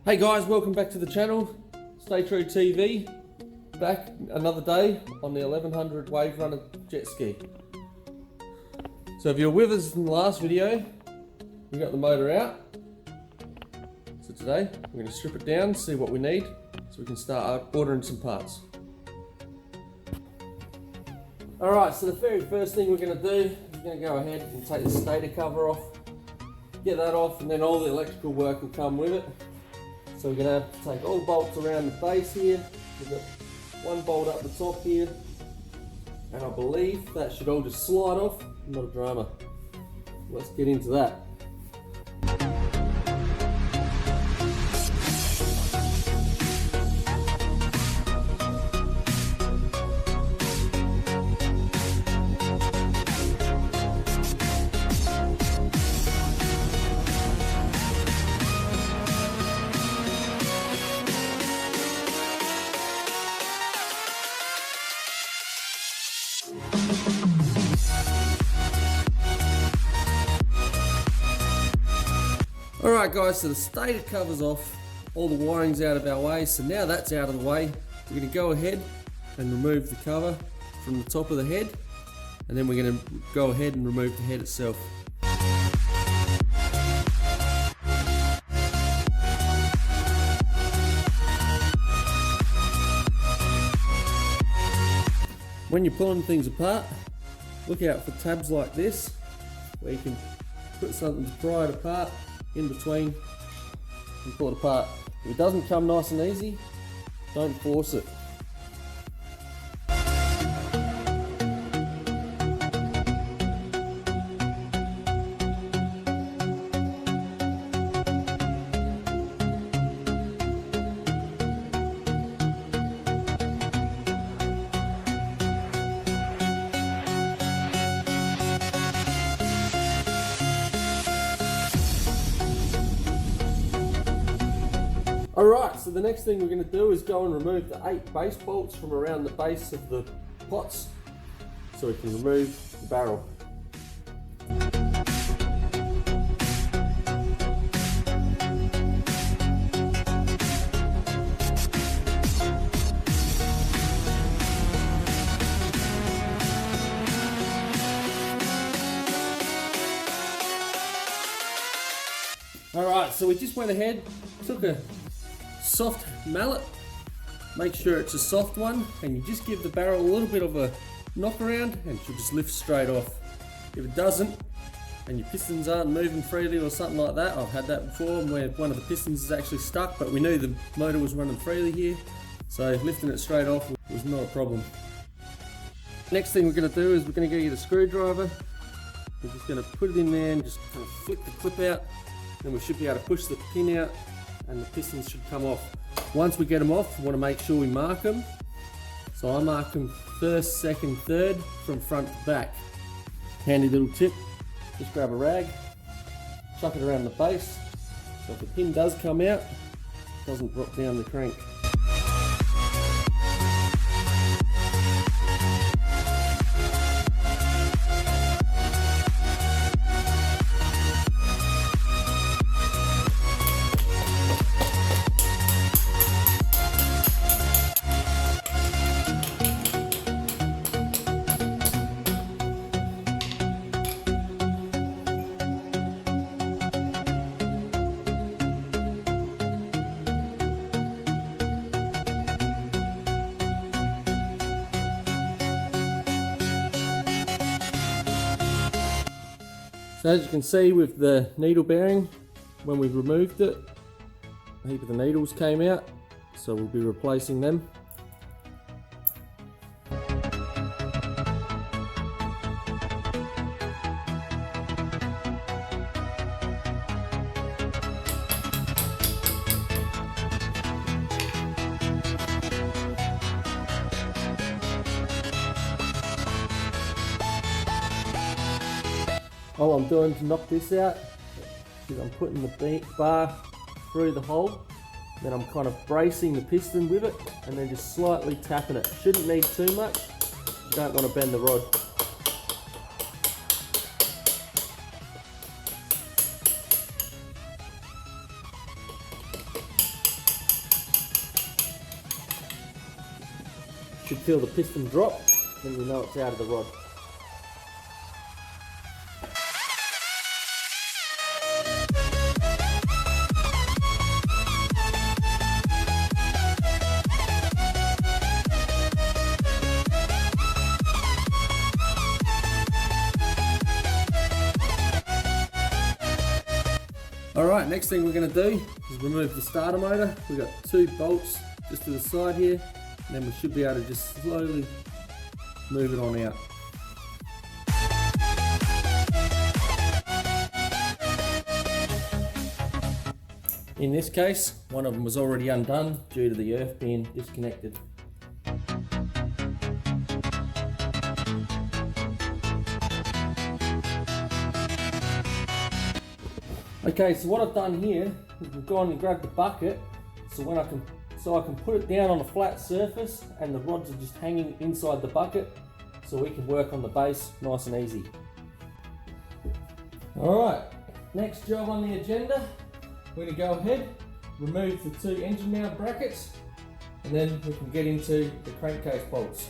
Hey guys, welcome back to the channel. StayTrue Tv, back another day on the 1100 Wave Runner jet ski. So if you're with us in the last video, we got the motor out. So today we're going to strip it down, see what we need, so we can start ordering some parts. Alright, so the very first thing we're going to do is we're going to go ahead and take the stator cover off, get that off, and then all the electrical work will come with it. So we're going to have to take all the bolts around the base here. We've got one bolt up the top here, and I believe that should all just slide off, not a drama. Let's get into that. Alright guys, so the stator cover's off, all the wiring's out of our way, so now that's out of the way, we're going to go ahead and remove the cover from the top of the head, and then we're going to go ahead and remove the head itself. When you're pulling things apart, look out for tabs like this, where you can put something to pry it apart in between and pull it apart. If it doesn't come nice and easy, don't force it. Alright, so the next thing we're going to do is go and remove the 8 base bolts from around the base of the pots so we can remove the barrel. Alright, so we just went ahead, took a soft mallet, make sure it's a soft one, and you just give the barrel a little bit of a knock around and she'll just lift straight off. If it doesn't, and your pistons aren't moving freely or something like that, I've had that before where one of the pistons is actually stuck, but we knew the motor was running freely here, so lifting it straight off was not a problem. Next thing we're going to do is we're going to get a screwdriver. We're just going to put it in there and just kind of flick the clip out, and we should be able to push the pin out and the pistons should come off. Once we get them off, we want to make sure we mark them. So I mark them first, second, third from front to back. Handy little tip, just grab a rag, chuck it around the base, so if the pin does come out, it doesn't drop down the crank. So as you can see with the needle bearing, when we removed it, a heap of the needles came out, so we'll be replacing them. All I'm doing to knock this out is I'm putting the bar through the hole, then I'm kind of bracing the piston with it and then just slightly tapping it. Shouldn't need too much, you don't want to bend the rod. feel the piston drop, then you know it's out of the rod. Alright, next thing we're going to do is remove the starter motor. We've got 2 bolts just to the side here, and then we should be able to just slowly move it on out. In this case, one of them was already undone due to the earth being disconnected. Okay, so what I've done here is we've gone and grabbed the bucket so I can put it down on a flat surface and the rods are just hanging inside the bucket so we can work on the base nice and easy. Alright, next job on the agenda, we're going to go ahead, remove the 2 engine mount brackets, and then we can get into the crankcase bolts.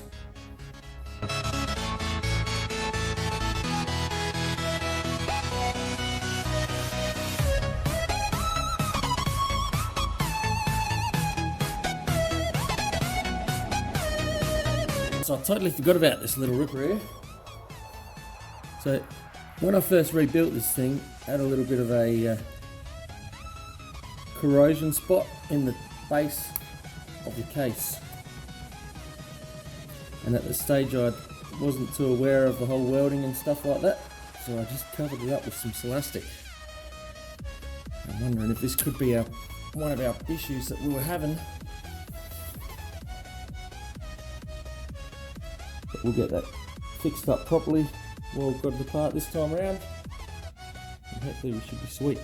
So I totally forgot about this little ripper here. So when I first rebuilt this thing, I had a little bit of a corrosion spot in the base of the case. And at the stage I wasn't too aware of the whole welding and stuff like that, so I just covered it up with some Celastic. I'm wondering if this could be one of our issues that we were having. But we'll get that fixed up properly while we've got it apart this time around, and hopefully we should be sweet.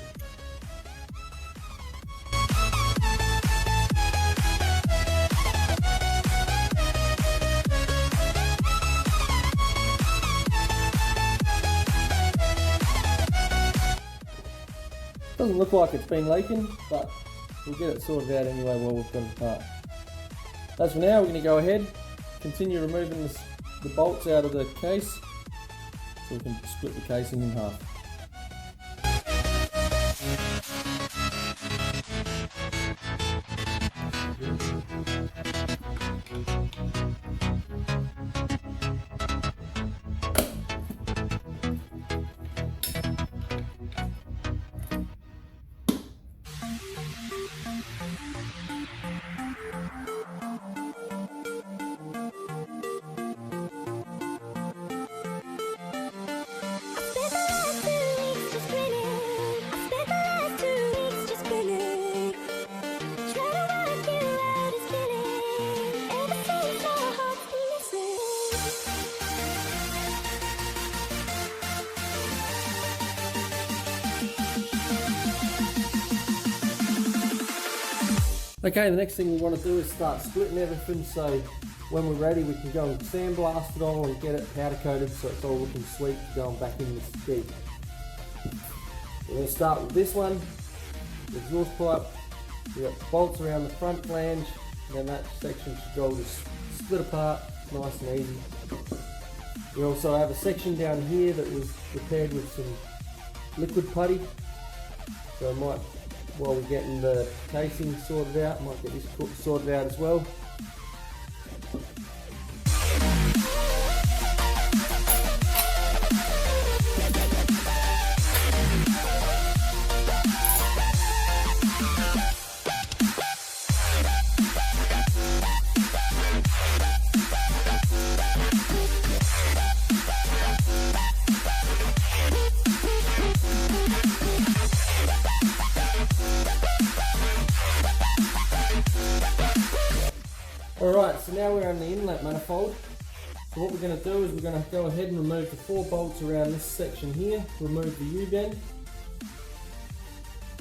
Doesn't look like it's been leaking, but we'll get it sorted out anyway while we've got it apart. As for now, we're going to go ahead, continue removing the bolts out of the case so we can split the casing in half. Okay, the next thing we want to do is start splitting everything, so when we're ready we can go and sandblast it all and get it powder coated so it's all looking sweet going back in the ski. We're going to start with this one, the exhaust pipe. We've got bolts around the front flange, and then that section should all just split apart nice and easy. We also have a section down here that was repaired with some liquid putty, so I might, while we're getting the casing sorted out, might get this sorted out as well. Alright, so now we're on the inlet manifold. So what we're going to do is we're going to go ahead and remove the 4 bolts around this section here, remove the U-bend.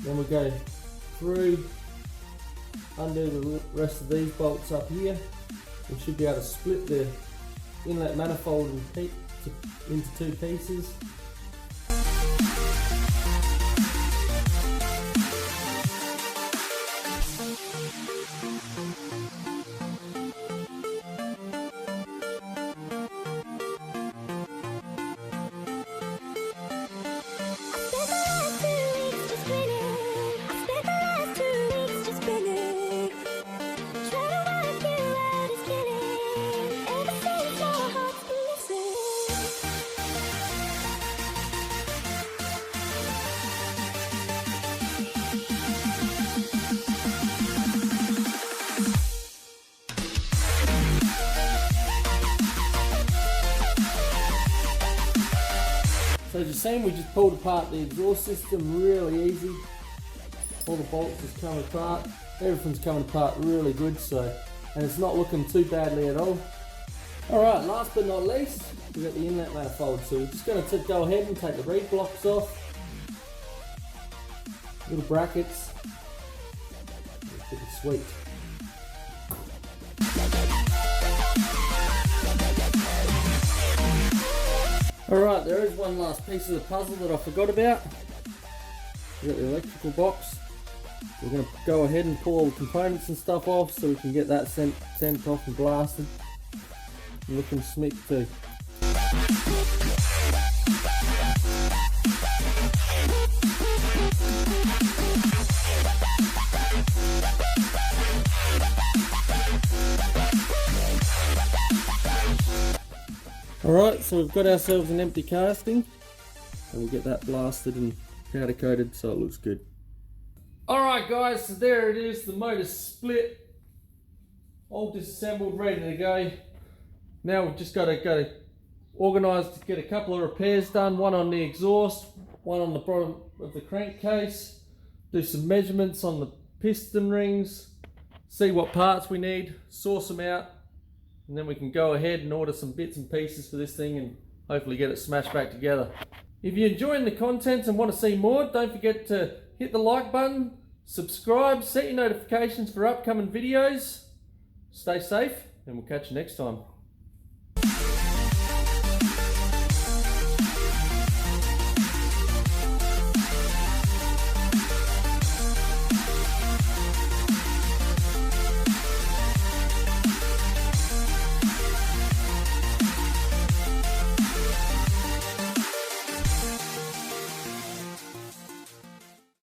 Then we'll go through, undo the rest of these bolts up here. We should be able to split the inlet manifold into 2 pieces. So as you've seen, we just pulled apart the exhaust system really easy. All the bolts just come apart. Everything's coming apart really good, so, and it's not looking too badly at all. Alright, last but not least, we've got the inlet manifold. So we're just going to go ahead and take the reed blocks off. Little brackets. Pretty sweet. Alright, there is one last piece of the puzzle that I forgot about. We've got the electrical box. We're going to go ahead and pull all the components and stuff off so we can get that sent off and blasted. Looking slick too. Alright, so we've got ourselves an empty casting and we'll get that blasted and powder coated so it looks good. Alright guys, so there it is, the motor's split, all disassembled, ready to go. Now we've just got to go organise to get a couple of repairs done, one on the exhaust, one on the bottom of the crankcase, do some measurements on the piston rings, see what parts we need, source them out, and then we can go ahead and order some bits and pieces for this thing and hopefully get it smashed back together. If you're enjoying the content and want to see more, don't forget to hit the like button, subscribe, set your notifications for upcoming videos. Stay safe and we'll catch you next time.